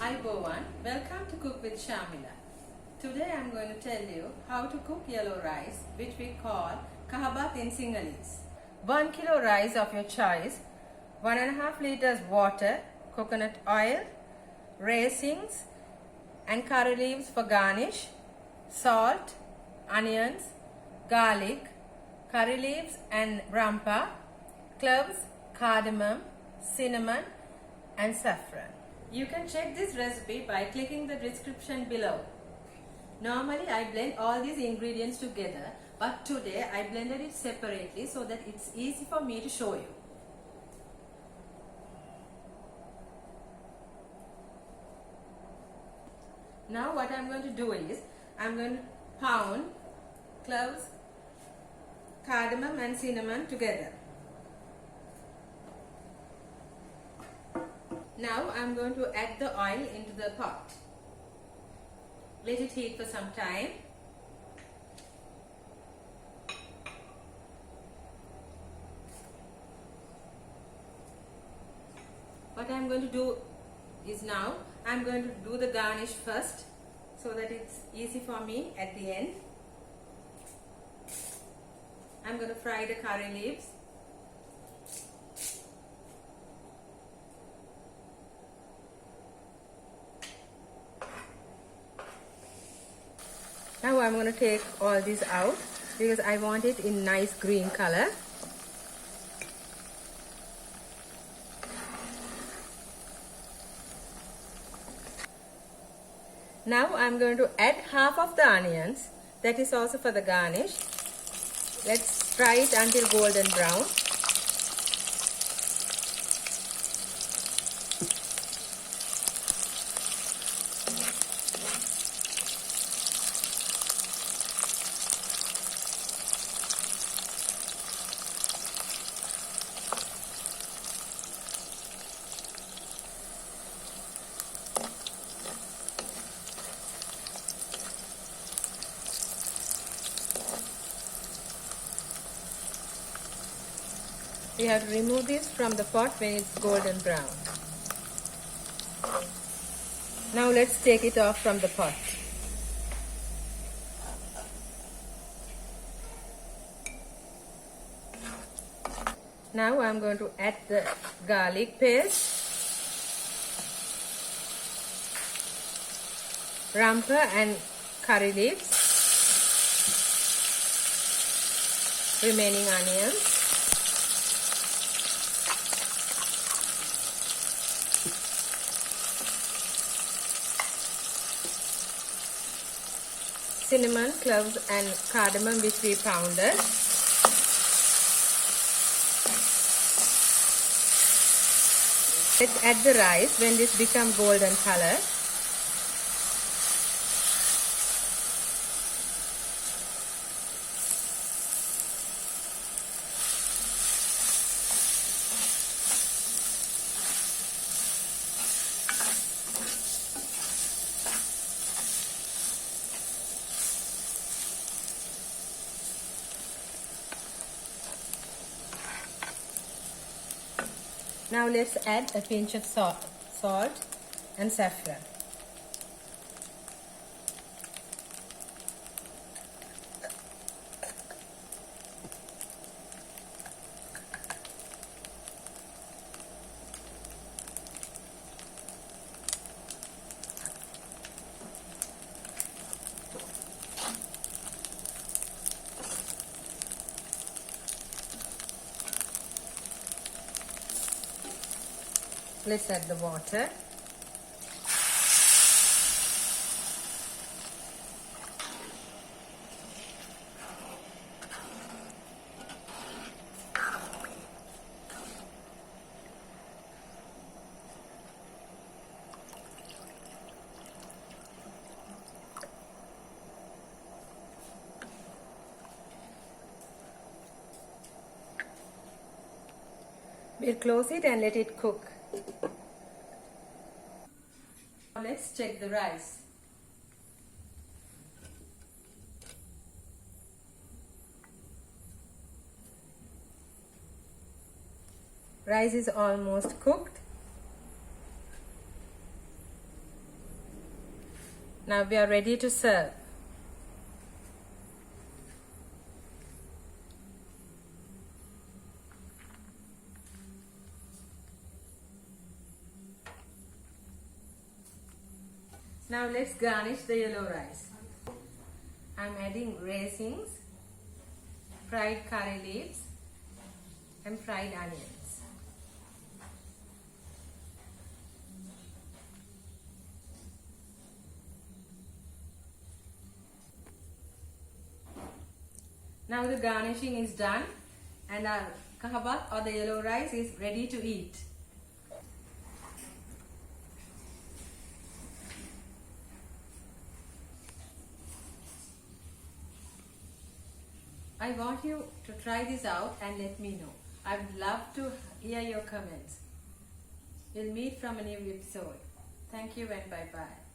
Everyone, welcome to Cook with Shamila. Today I am going to tell you how to cook yellow rice, which we call kahabat in Sinhalese. 1 kilo rice of your choice, 1.5 liters water, coconut oil, raisins and curry leaves for garnish, salt, onions, garlic, curry leaves and rampa, cloves, cardamom, cinnamon and saffron. You can check this recipe by clicking the description below. Normally I blend all these ingredients together, but today I blended it separately so that it's easy for me to show you. Now what I'm going to do is, I'm going to pound cloves, cardamom and cinnamon together. Now I'm going to add the oil into the pot. Let it heat for some time. What I'm going to do is now I'm going to do the garnish first so that it's easy for me at the end. I'm going to fry the curry leaves. Now I'm going to take all these out because I want it in nice green color. Now I'm going to add half of the onions, that is also for the garnish. Let's fry it until golden brown. We have to remove this from the pot when it's golden brown. Now let's take it off from the pot. Now I'm going to add the garlic paste, rampa and curry leaves, remaining onions, cinnamon, cloves and cardamom which we pounded. Let's add the rice when this becomes golden color. Now let's add a pinch of salt and saffron. Let's add the water. We'll close it and let it cook. Let's check the rice. Rice is almost cooked. Now we are ready to serve. Now let's garnish the yellow rice. I'm adding raisins, fried curry leaves and fried onions. Now the garnishing is done and our kahabat or the yellow rice is ready to eat. I want you to try this out and let me know. I would love to hear your comments. We'll meet from a new episode. Thank you and bye-bye.